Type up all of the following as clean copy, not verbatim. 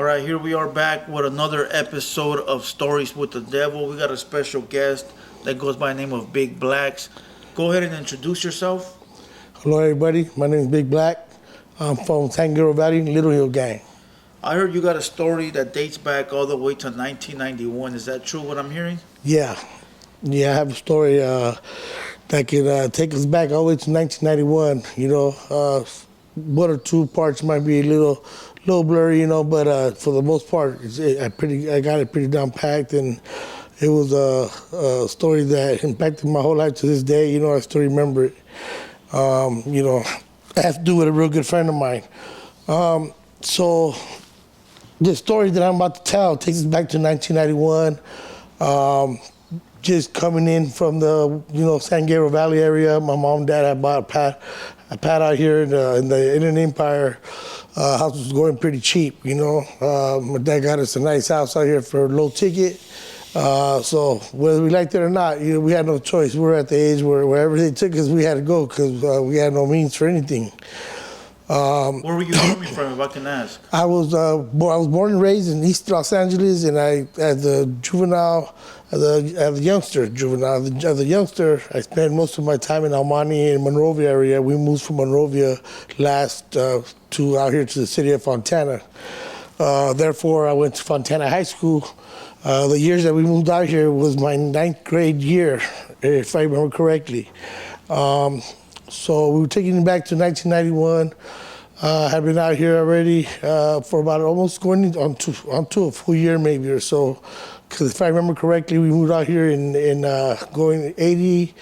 right, here we are back with another episode of Stories with the Devil. We got a special guest that goes by the name of Big Blacks. Go ahead and introduce yourself. Hello, everybody. My name is Big Black. I'm from San Gabriel Valley, Little Hill Gang. I heard you got a story that dates back all the way to 1991. Is that true, what I'm hearing? Yeah, I have a story that can take us back all the way to 1991. One or two parts might be a little blurry, but for the most part, I got it pretty down packed, and it was a story that impacted my whole life to this day. I still remember it. I have to do with a real good friend of mine. So the story that I'm about to tell takes us back to 1991. Just coming in from the San Gabriel Valley area, my mom and dad had bought a pad out here in the Inland Empire. House was going pretty cheap, My dad got us a nice house out here for a low ticket. So whether we liked it or not, we had no choice. We were at the age where wherever they took us, we had to go because we had no means for anything. Where were you coming from, if I can ask? I was born and raised in East Los Angeles, and as a youngster, I spent most of my time in Almani and Monrovia area. We moved from Monrovia last to out here to the city of Fontana. Therefore, I went to Fontana High School. The years that we moved out here was my 9th grade year, if I remember correctly. So we were taking it back to 1991. I've been out here already for about almost going onto a full year maybe or so. Because if I remember correctly, we moved out here in going 89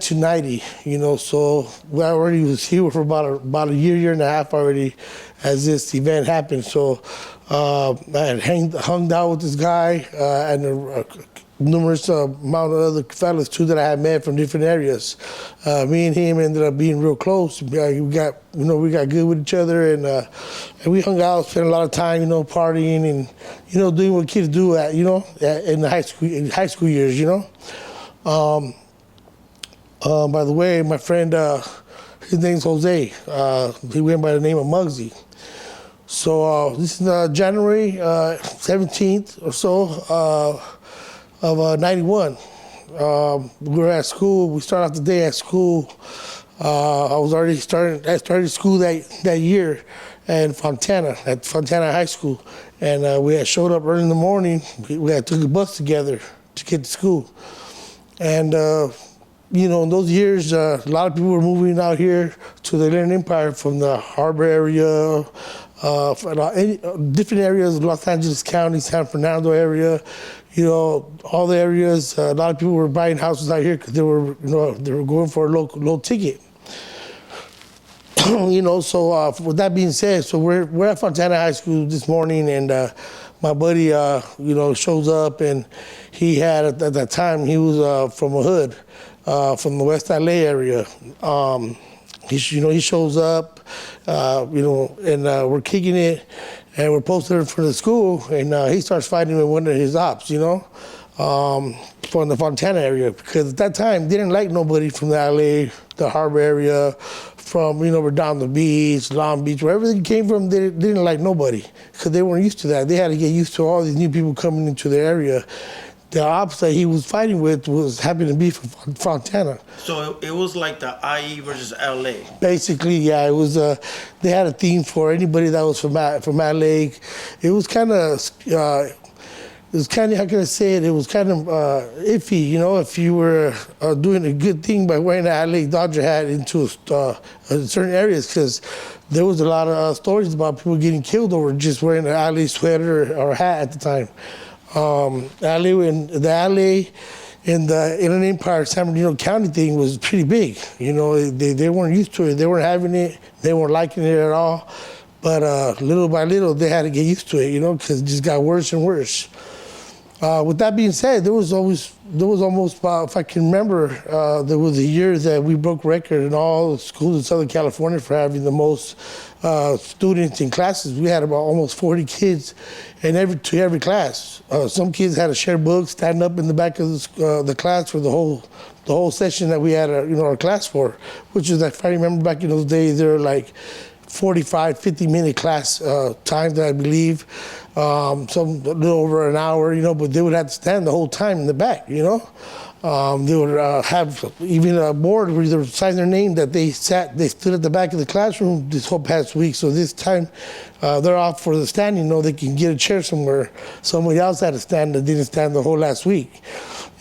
to 90, so we already was here for about a year and a half already as this event happened. So I had hung out with this guy and numerous amount of other fellas too that I had met from different areas. Me and him ended up being real close. We got good with each other, and we hung out, spent a lot of time, partying and doing what kids do in the high school years. By the way, my friend, his name's Jose. He went by the name of Muggsy. So this is January 17th or so of 91. We were at school. We started off the day at school. I started school that year in Fontana, at Fontana High School. And we had showed up early in the morning. We had took a bus together to get to school. And in those years, a lot of people were moving out here to the Inland Empire from the harbor area, different areas of Los Angeles County, San Fernando area, all the areas. A lot of people were buying houses out here because they were going for a low ticket. So with that being said, so we're at Fontana High School this morning, and my buddy, shows up, and he had at that time he was from a hood. From the West LA area. He shows up, and we're kicking it, and we're posted in front of the school, and he starts fighting with one of his ops, from the Fontana area, because at that time, they didn't like nobody from the LA, the harbor area, from, we're down the beach, Long Beach, wherever they came from, they didn't like nobody, because they weren't used to that. They had to get used to all these new people coming into their area. The ops that he was fighting with happened to be from Fontana. So it was like the IE versus LA. Basically, yeah, it was. They had a theme for anybody that was from LA. It was kind of. How can I say it? It was kind of iffy, if you were doing a good thing by wearing an LA Dodger hat into certain areas, because there was a lot of stories about people getting killed over just wearing an LA sweater or hat at the time. The LA in the Inland Empire, San Bernardino County thing was pretty big. They weren't used to it. They weren't having it. They weren't liking it at all. But little by little, they had to get used to it, because it just got worse and worse. With that being said, there was almost, if I can remember, there was a year that we broke record in all the schools in Southern California for having the most students in classes. We had about almost 40 kids in every class. Some kids had to share books, stand up in the back of the class for the whole session that we had our class for, which is, if I remember back in those days, there were like 45, 50-minute class times, I believe. Some a little over an hour, but they would have to stand the whole time in the back, They would have even a board where they would sign their name that they stood at the back of the classroom this whole past week. So this time they're off for the standing, they can get a chair somewhere. Somebody else had to stand that didn't stand the whole last week.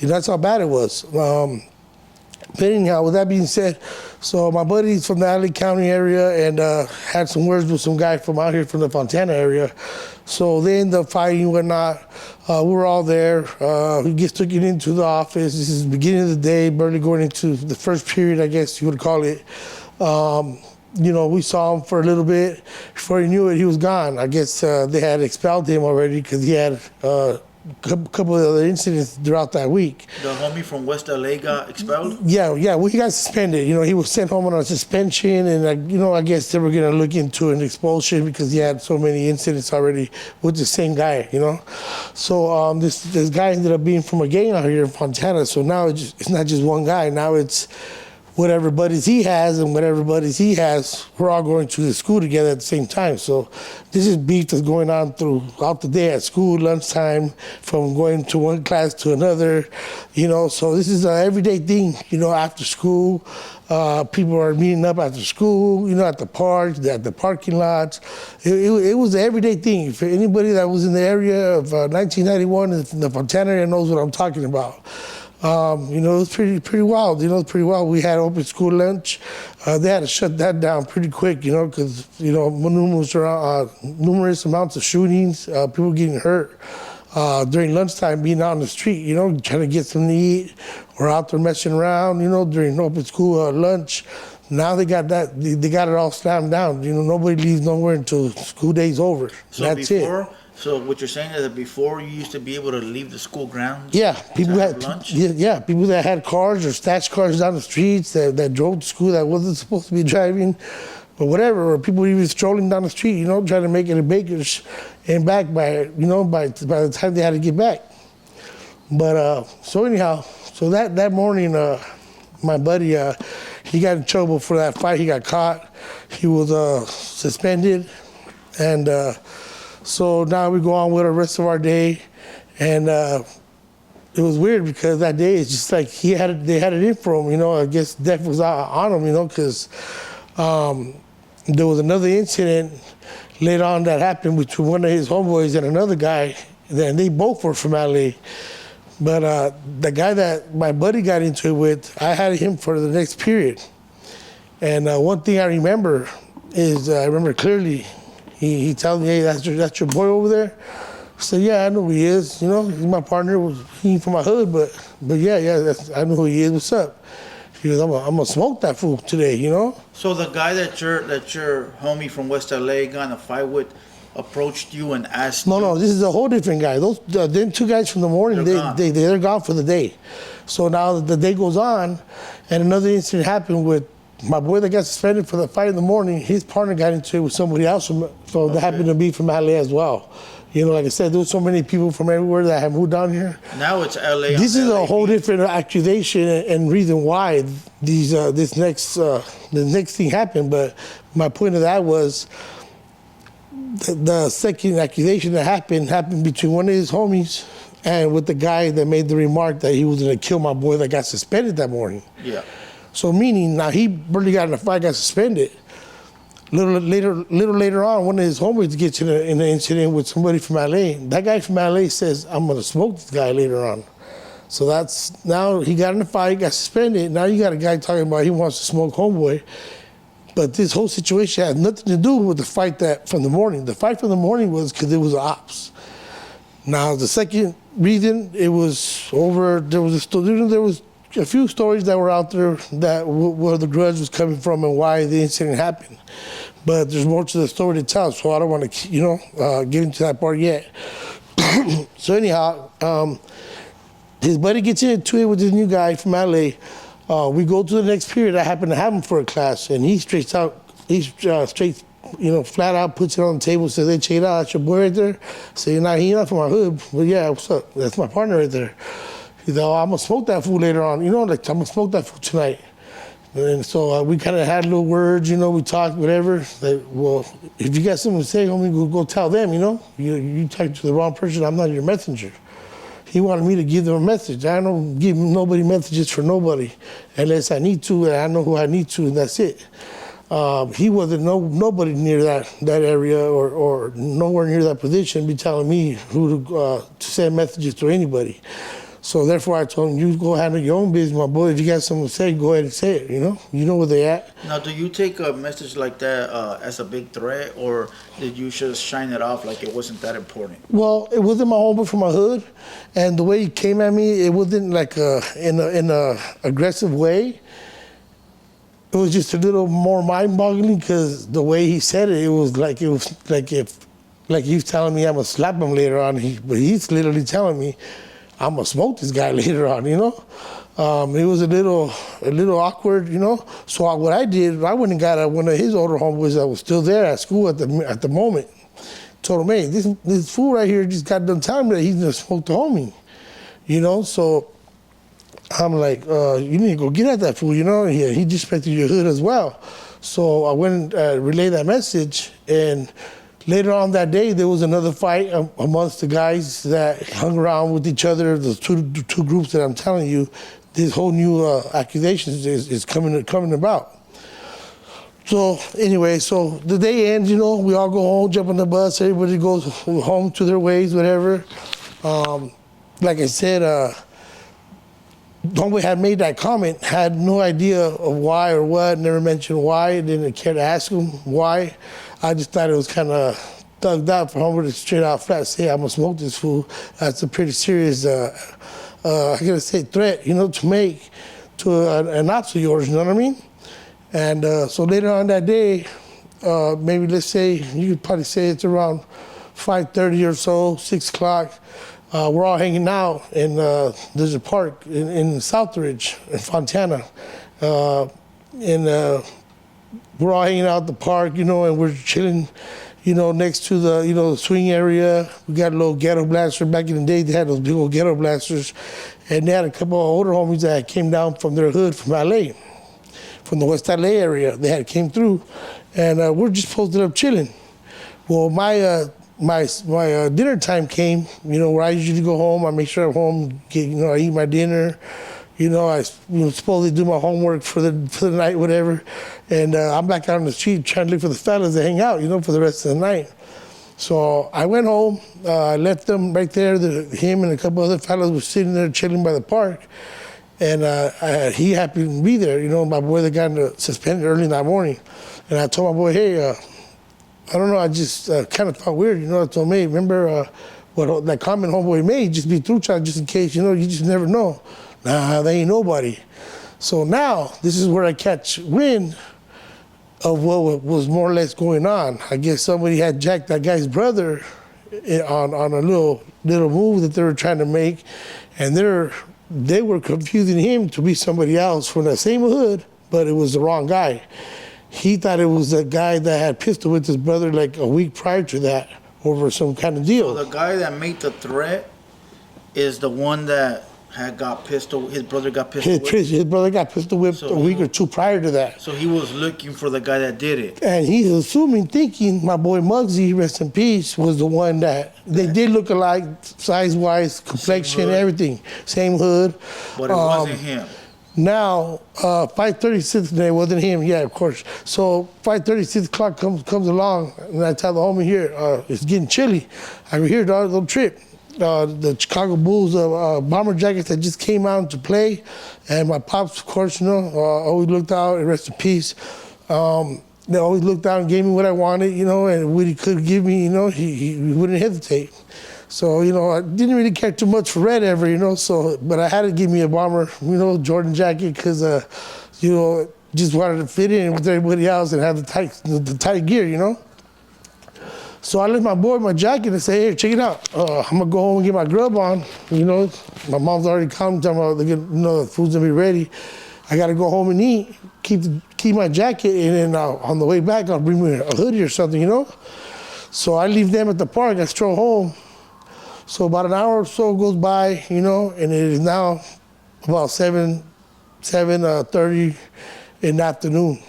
That's how bad it was. But anyhow, with that being said, so my buddy's from the LA County area and had some words with some guy from out here from the Fontana area. So they ended up fighting and whatnot. We were all there. He gets taken into the office. This is the beginning of the day, barely going into the first period, I guess you would call it. We saw him for a little bit. Before he knew it, he was gone. I guess they had expelled him already because he had couple of other incidents throughout that week. The homie from West LA got expelled? Yeah, well, he got suspended. He was sent home on a suspension, and I guess they were gonna look into an expulsion because he had so many incidents already with the same guy. So this guy ended up being from a gang out here in Fontana. So now it's not just one guy. Now it's whatever buddies he has and whatever buddies he has, we're all going to the school together at the same time. So this is beef that's going on throughout the day at school, lunchtime, from going to one class to another, So this is an everyday thing, after school. People are meeting up after school, at the parks, at the parking lots. It was an everyday thing. For anybody that was in the area of 1991 in the Fontana area knows what I'm talking about. It was pretty wild. It was pretty wild. We had open school lunch. They had to shut that down pretty quick, because numerous amounts of shootings, people getting hurt during lunchtime, being out on the street, trying to get something to eat, or out there messing around, during open school lunch. Now they got that. They got it all slammed down. Nobody leaves nowhere until school day's over. So that's it. So what you're saying is that before you used to be able to leave the school grounds? Yeah, people had lunch? Yeah, people that had cars or stashed cars down the streets that drove to school that wasn't supposed to be driving, or whatever. Or people even strolling down the street, trying to make it to Baker's and back by the time they had to get back. But so anyhow, so that morning, my buddy he got in trouble for that fight. He got caught. He was suspended, and. So now we go on with the rest of our day, and it was weird because that day it's just like they had it in for him, I guess death was on him, because there was another incident later on that happened between one of his homeboys and another guy, and they both were from LA. But the guy that my buddy got into it with, I had him for the next period. And one thing I remember is, I remember clearly, he tells me, hey, that's your boy over there? I said, yeah, I know who he is. He's my partner. He ain't from my hood, but yeah, I know who he is. What's up? He goes, I'm gonna smoke that fool today, So the guy that your homie from West LA got in a fight with approached you and asked No, this is a whole different guy. Those them two guys from the morning, they're gone for the day. So now the day goes on, and another incident happened with my boy that got suspended for the fight in the morning. His partner got into it with somebody else, that happened to be from LA as well. Like I said, there was so many people from everywhere that have moved down here. Now it's LA. This is a whole different accusation and reason why the next thing happened. But my point of that was the second accusation that happened between one of his homies and with the guy that made the remark that he was going to kill my boy that got suspended that morning. Yeah. So meaning now he barely got in a fight, got suspended. Little later on, one of his homies gets in an incident with somebody from LA. That guy from LA says, I'm gonna smoke this guy later on. So now he got in a fight, got suspended. Now you got a guy talking about he wants to smoke homeboy. But this whole situation has nothing to do with the fight from the morning. The fight from the morning was because it was ops. Now the second reason it was over, there was a few stories that were out there that where the grudge was coming from and why the incident happened. But there's more to the story to tell, so I don't want to, get into that part yet. So anyhow, his buddy gets into it with this new guy from LA. We go to the next period. I happen to have him for a class, and he straight, flat out puts it on the table, says, hey, check it out, that's your boy right there. I say, he's not from my hood, but yeah, what's up? That's my partner right there. He's like, I'm gonna smoke that fool later on. I'm gonna smoke that fool tonight. And so we kind of had little words, we talked, whatever. Like, well, if you got something to say, homie, go tell them, You talk to the wrong person, I'm not your messenger. He wanted me to give them a message. I don't give nobody messages for nobody unless I need to, and I know who I need to, and that's it. He wasn't nobody near that area or nowhere near that position be telling me who to send messages to anybody. So therefore, I told him, you go handle your own business, my boy. If you got something to say, go ahead and say it, You know where they at. Now, do you take a message like that as a big threat, or did you just shine it off like it wasn't that important? Well, it wasn't my homeboy from my hood, and the way he came at me, it wasn't like in a aggressive way. It was just a little more mind-boggling because the way he said it, it was like he was telling me I'm gonna slap him later on. But he's literally telling me I'm gonna smoke this guy later on. It was a little awkward. So what I did, I went and got one of his older homeboys that was still there at school at the moment. Told him, hey, this fool right here just got done telling me that he's gonna smoke the homie. So I'm like, you need to go get at that fool, He disrespected your hood as well. So I went and relayed that message, and later on that day, there was another fight amongst the guys that hung around with each other, the two groups that I'm telling you. This whole new accusations is coming about. So anyway, so the day ends, we all go home, jump on the bus, everybody goes home to their ways, whatever. Like I said, homeboy had made that comment, had no idea of why or what, never mentioned why, didn't care to ask him why. I just thought it was kind of thugged out for homeboy to straight out flat say, I'm gonna smoke this fool. That's a pretty serious, I gotta say, threat, to make to an ops of yours, you know what I mean? And so later on that day, maybe let's say, you could probably say it's around 5:30 or so, 6 o'clock. We're all hanging out, and there's a park in Southridge, in Fontana. We're all hanging out at the park, and we're chilling, next to the swing area. We got a little ghetto blaster. Back in the day, they had those big old ghetto blasters. And they had a couple of older homies that came down from their hood from LA, from the West LA area. They had came through, and we're just posted up chilling. Well, my dinner time came, where I usually go home. I make sure I'm home, I eat my dinner. I supposedly do my homework for the night, whatever. And I'm back out on the street trying to look for the fellas to hang out, for the rest of the night. So I went home, I left them right there. Him and a couple other fellas were sitting there chilling by the park. And he happened to be there, my boy that got suspended early in that morning. And I told my boy, hey, I don't know, I just kind of felt weird, I told him, hey, remember what that comment homeboy made, just be through child just in case, you just never know. Nah, they ain't nobody. So now, this is where I catch wind of what was more or less going on. I guess somebody had jacked that guy's brother on a little move that they were trying to make, and they were confusing him to be somebody else from the same hood, but it was the wrong guy. He thought it was the guy that had pistol with his brother like a week prior to that over some kind of deal. So the guy that made the threat is the one that had got pistol. His brother got pistol whipped. His brother got pistol whipped a week or two prior to that. So he was looking for the guy that did it. And he's thinking my boy Muggsy, rest in peace, was the one that they did look alike, size-wise, complexion, everything, same hood. But it wasn't him. Now, 5:36, it wasn't him, yeah, of course. So 5:36 o'clock comes along, and I tell the homie here, it's getting chilly. I go, here, dog, don't trip. The Chicago Bulls bomber jackets that just came out to play, and my pops, of course, always looked out, and rest in peace. They always looked out and gave me what I wanted, and what he could give me, he wouldn't hesitate. So, I didn't really care too much for red ever, but I had to give me a bomber, Jordan jacket because, just wanted to fit in with everybody else and have the tight gear, So I left my boy my jacket and say, hey, check it out. I'm going to go home and get my grub on. My mom's already come, talking about, the food's going to be ready. I got to go home and eat, keep my jacket, and then on the way back, I'll bring me a hoodie or something, So I leave them at the park. I stroll home. So about an hour or so goes by, and it is now about 7:30, in the afternoon.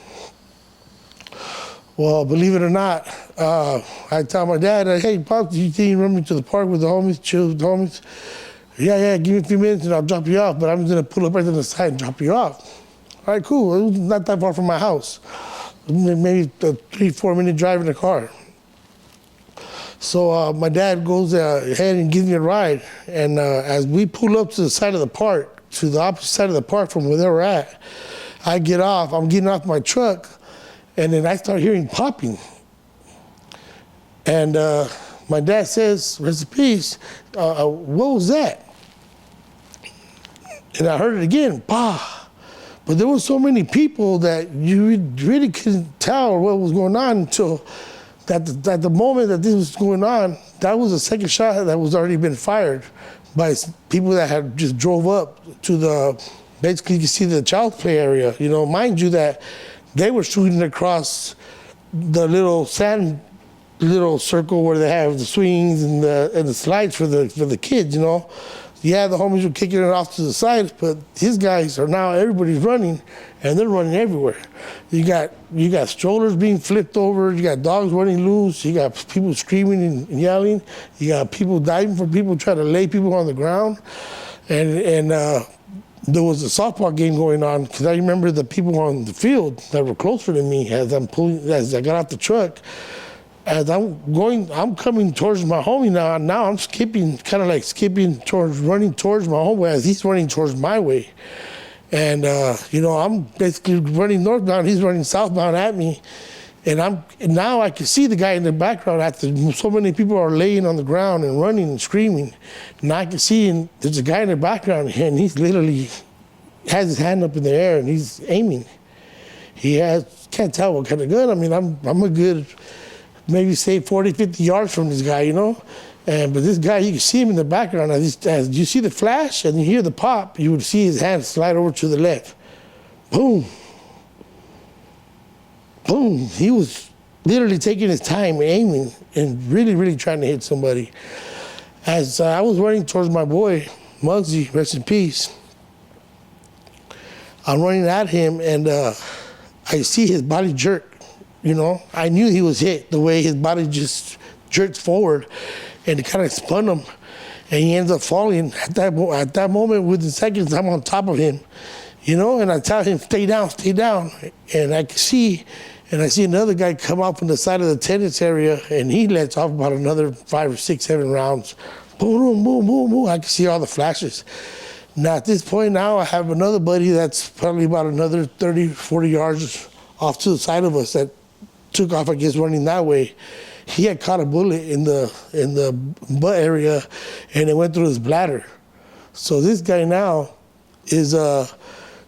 Well, believe it or not, I tell my dad, hey, Pop, do you think you run me to the park with the homies, chill with the homies? Yeah, give me a few minutes and I'll drop you off, but I'm just gonna pull up right to the side and drop you off. All right, cool. It was not that far from my house. Maybe a 3-4 minute drive in the car. So my dad goes ahead and gives me a ride. And as we pull up to the side of the park, to the opposite side of the park from where they were at, I get off. I'm getting off my truck, and then I start hearing popping. And my dad says, rest in peace, what was that? And I heard it again, bah. But there were so many people that you really couldn't tell what was going on until at the moment that this was going on, that was the second shot that was already been fired by people that had just drove up to the, basically you can see the child's play area. You know, mind you that they were shooting across the little circle where they have the swings and the slides for the kids, you know. Yeah, the homies were kicking it off to the sides, but his guys are now, everybody's running, and they're running everywhere. You got strollers being flipped over, you got dogs running loose, you got people screaming and yelling, you got people diving for people, trying to lay people on the ground, and there was a softball game going on, because I remember the people on the field that were closer to me as I got out the truck. As I'm coming towards my homie now. Now I'm skipping, kind of like running towards my homie as he's running towards my way. And, you know, I'm basically running northbound, he's running southbound at me. And now I can see the guy in the background after so many people are laying on the ground and running and screaming. Now I can see, and there's a guy in the background, and he's literally has his hand up in the air and he's aiming. Can't tell what kind of gun. I mean, I'm a good, maybe say 40, 50 yards from this guy, you know? But this guy, you can see him in the background. As you see the flash and you hear the pop, you would see his hand slide over to the left. Boom. Boom. He was literally taking his time, aiming, and really, really trying to hit somebody. As I was running towards my boy, Muggsy, rest in peace, I'm running at him, and I see his body jerk. You know, I knew he was hit the way his body just jerked forward, and it kind of spun him, and he ends up falling. At that moment, within seconds, I'm on top of him, you know, and I tell him, stay down, and I see another guy come out from the side of the tennis area, and he lets off about another 5 or 6, 7 rounds. Boom, boom, boom, boom. I can see all the flashes. Now, at this point now, I have another buddy that's probably about another 30, 40 yards off to the side of us that took off, I guess, running that way. He had caught a bullet in the butt area, and it went through his bladder. So this guy now is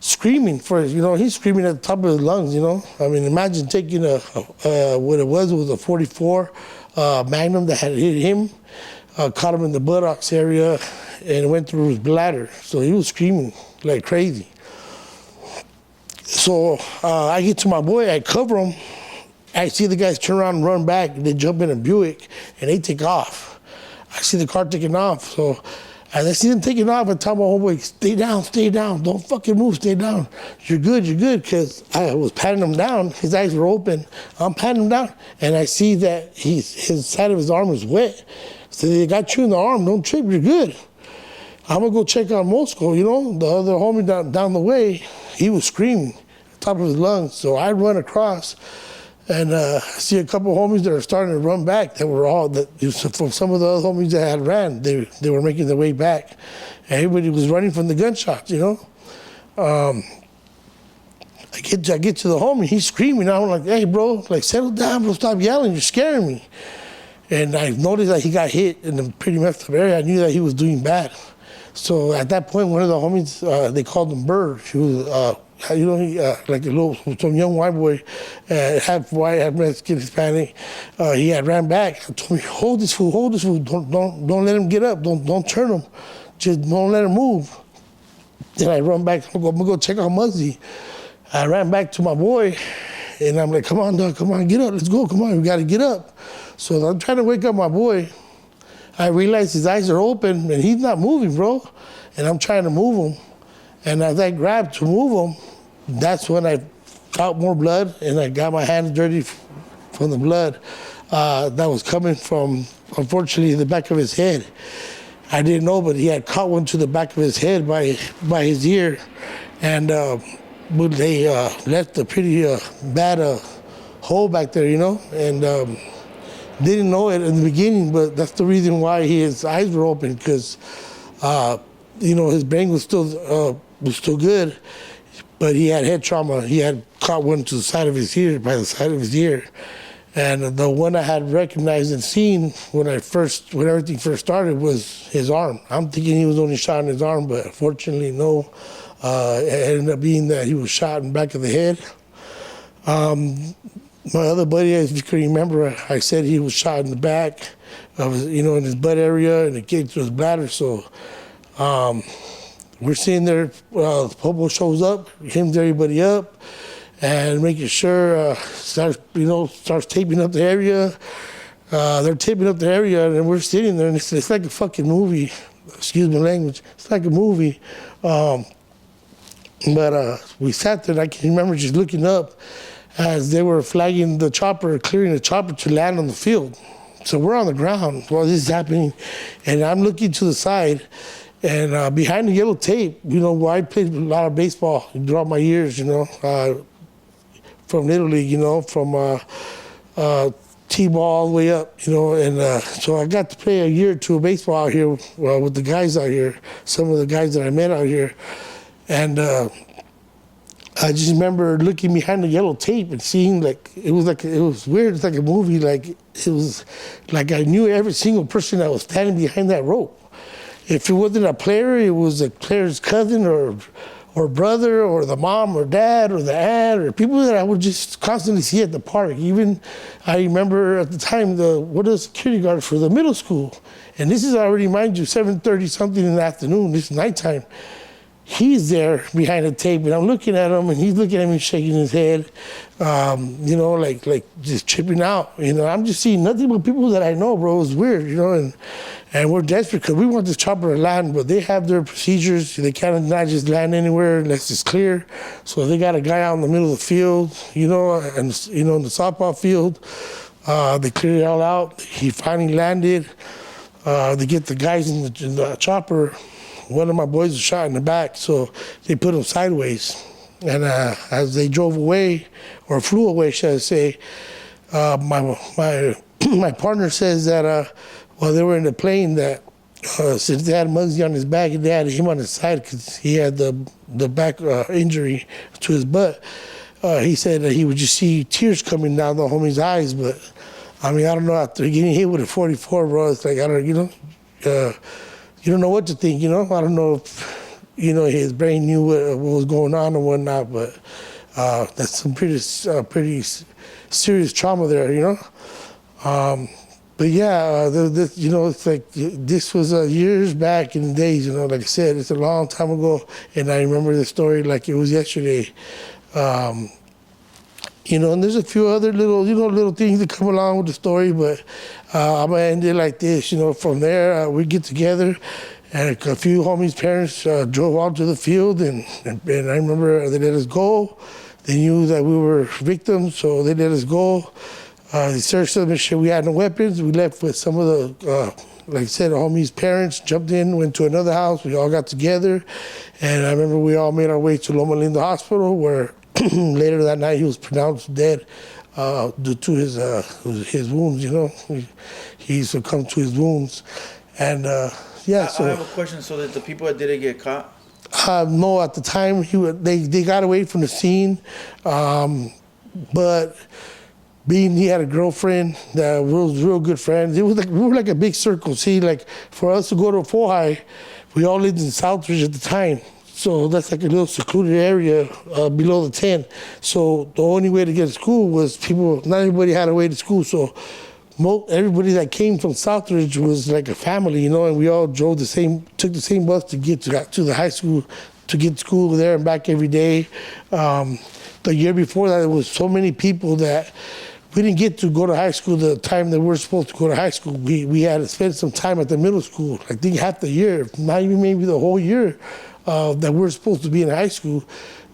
screaming for, you know, he's screaming at the top of his lungs, you know. I mean, imagine taking what it was a 44 Magnum that had hit him, caught him in the buttocks area, and it went through his bladder. So he was screaming like crazy. So I get to my boy, I cover him. I see the guys turn around and run back. They jump in a Buick, and they take off. I see the car taking off. So as I see them taking off, I tell my homeboy, stay down. Don't fucking move, stay down. You're good, because I was patting him down. His eyes were open. I'm patting him down, and I see that his side of his arm is wet. So they got you in the arm. Don't trip, you're good. I'm going to go check on Moscow, you know. The other homie down the way, he was screaming at the top of his lungs. So I run across, and I see a couple of homies that are starting to run back. That were all from some of the other homies that had ran. They were making their way back. Everybody was running from the gunshots, you know. I get to the homie. He's screaming. I'm like, hey, bro, like settle down, bro. Stop yelling. You're scaring me. And I noticed that he got hit in a pretty messed up area. I knew that he was doing bad. So at that point, one of the homies, they called him Bird. He was, you know, like some young white boy, half white, half Mexican, Hispanic. He had ran back. I told me, hold this fool. Don't let him get up. Don't turn him. Just don't let him move. Then I run back. I'm gonna go check on Muggsy. I ran back to my boy, and I'm like, come on, dog, come on, get up, let's go, come on, we gotta get up. So I'm trying to wake up my boy. I realize his eyes are open, and he's not moving, bro. And I'm trying to move him. And as I grab to move him, that's when I out more blood, and I got my hands dirty from the blood that was coming from, unfortunately, the back of his head. I didn't know, but he had caught one to the back of his head by his ear, and they left a pretty bad hole back there, and didn't know it in the beginning, but that's the reason why his eyes were open, because his brain was still good, but he had head trauma. He had caught one to the side of his ear, by the side of his ear. And the one I had recognized and seen when everything first started was his arm. I'm thinking he was only shot in his arm, but unfortunately, no. It ended up being that he was shot in the back of the head. My other buddy, as you can remember, I said he was shot in the back, in his butt area, and it came through his bladder. So we're sitting there, Popo shows up, hymns everybody up, and making sure starts taping up the area. They're taping up the area, and we're sitting there, and it's like a fucking movie. Excuse my language. It's like a movie. But we sat there, and I can remember just looking up as they were flagging the chopper, clearing the chopper to land on the field. So we're on the ground while this is happening, and I'm looking to the side, and behind the yellow tape, where I played a lot of baseball throughout my years, from Little League, from T-ball all the way up, and so I got to play a year or two of baseball out here with the guys out here, some of the guys that I met out here, and I just remember looking behind the yellow tape and seeing it was weird. It's like a movie. It was like I knew every single person that was standing behind that rope. If it wasn't a player, it was a player's cousin or brother or the mom or dad or the aunt or people that I would just constantly see at the park. Even I remember at the time what is security guard for the middle school, and this is already, mind you, 7:30 something in the afternoon. This is nighttime. He's there behind the tape, and I'm looking at him, and he's looking at me, shaking his head, like just tripping out. I'm just seeing nothing but people that I know, bro. It was weird, and we're desperate because we want this chopper to land, but they have their procedures. They cannot just land anywhere unless it's clear. So they got a guy out in the middle of the field, and in the softball field. They cleared it all out. He finally landed. They get the guys in the chopper. One of my boys was shot in the back, so they put him sideways. And as they drove away, or flew away, should I say, my partner says that while they were in the plane, that since they had Muggsy on his back and they had him on his side because he had the back injury to his butt, he said that he would just see tears coming down the homie's eyes. But I don't know, after getting hit with a 44, bro, it's like, I don't, you don't know what to think, I don't know if, his brain knew what was going on and whatnot, but that's some pretty serious trauma there, But yeah, it's like this was years back in the days, like I said, it's a long time ago, and I remember the story like it was yesterday. And there's a few other little things that come along with the story, but I'm gonna end it like this. From there, we get together, and a few homies' parents drove out to the field, and I remember they let us go. They knew that we were victims, so they let us go. They searched us, made sure we had no weapons. We left with some of the, like I said, the homies' parents, jumped in, went to another house. We all got together, and I remember we all made our way to Loma Linda Hospital, where later that night he was pronounced dead due to his wounds. He succumbed to his wounds, and yeah. So I have a question. So that the people that didn't get caught? No, at the time they got away from the scene, but being he had a girlfriend that was real good friends. It was like we were like a big circle. See, like for us to go to Fohai, we all lived in Southridge at the time. So that's like a little secluded area below the 10. So the only way to get to school was not everybody had a way to school. So everybody that came from Southridge was like a family, and we all took the same bus to get to the high school, to get to school there and back every day. The year before that, there was so many people that we didn't get to go to high school the time that we were supposed to go to high school. We had to spend some time at the middle school, I think half the year, not even maybe the whole year. That we're supposed to be in high school,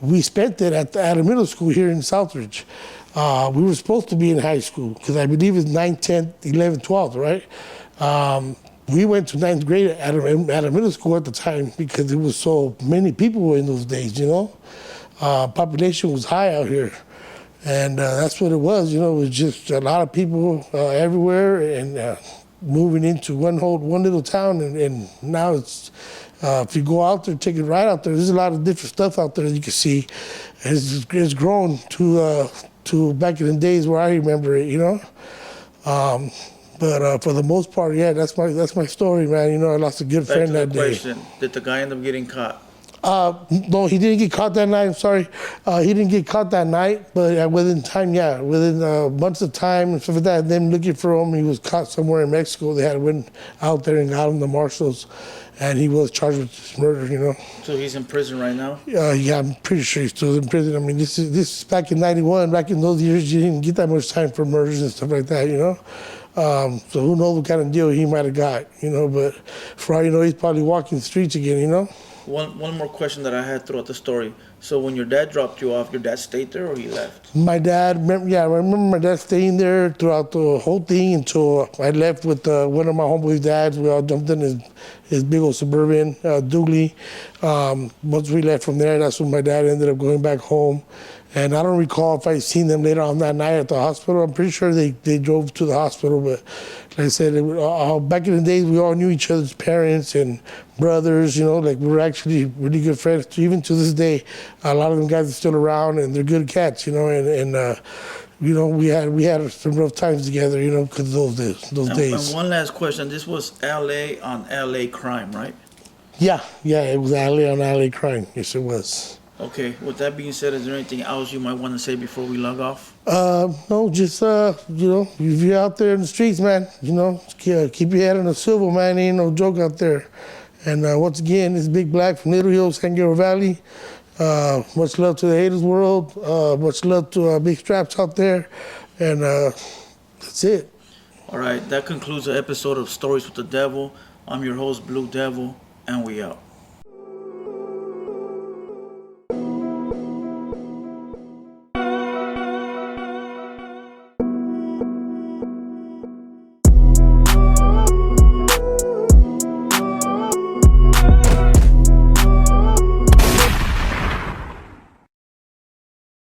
we spent it at a middle school here in Southridge. We were supposed to be in high school because I believe it's 9th, 10th, 11th, 12th, right? We went to 9th grade at a middle school at the time because there was so many people in those days, you know. Population was high out here. And that's what it was, you know. It was just a lot of people everywhere and moving into one little town. And now it's, if you go out there, take a ride out there, there's a lot of different stuff out there that you can see. It's grown to back in the days where I remember it, you know. But for the most part, yeah, that's my story, man. You know, I lost a good friend that day. Question: did the guy end up getting caught? No, he didn't get caught that night. I'm sorry. He didn't get caught that night, but within time, yeah, within months of time and stuff like that, them looking for him, he was caught somewhere in Mexico. They had went out there and got him, the marshals, and he was charged with this murder, you know. So he's in prison right now? Yeah, I'm pretty sure he's still in prison. I mean, this is back in '91. Back in those years, you didn't get that much time for murders and stuff like that, you know. So who knows what kind of deal he might have got, you know. But for all you know, he's probably walking the streets again, you know. One more question that I had throughout the story. So when your dad dropped you off, your dad stayed there or he left? My dad, I remember my dad staying there throughout the whole thing until I left with one of my homeboys' dads. We all jumped in his big old Suburban, Dooley. Once we left from there, that's when my dad ended up going back home. And I don't recall if I seen them later on that night at the hospital. I'm pretty sure they drove to the hospital, but like I said, back in the days, we all knew each other's parents and brothers, you know, like we were actually really good friends. Even to this day, a lot of them guys are still around and they're good cats, you know, and you know, we had some rough times together, you know, because those days. And one last question. This was LA on LA crime, right? Yeah, it was LA on LA crime. Yes, it was. Okay, with that being said, is there anything else you might want to say before we log off? No, just, you know, if you're out there in the streets, man, you know, keep your head on the swivel, man. Ain't no joke out there. And once again, it's Big Black from Little Hills, San Gabriel Valley. Much love to the Haters World. Much love to Big Straps out there. And that's it. All right, that concludes the episode of Stories with the Devil. I'm your host, Blue Devil, and we out.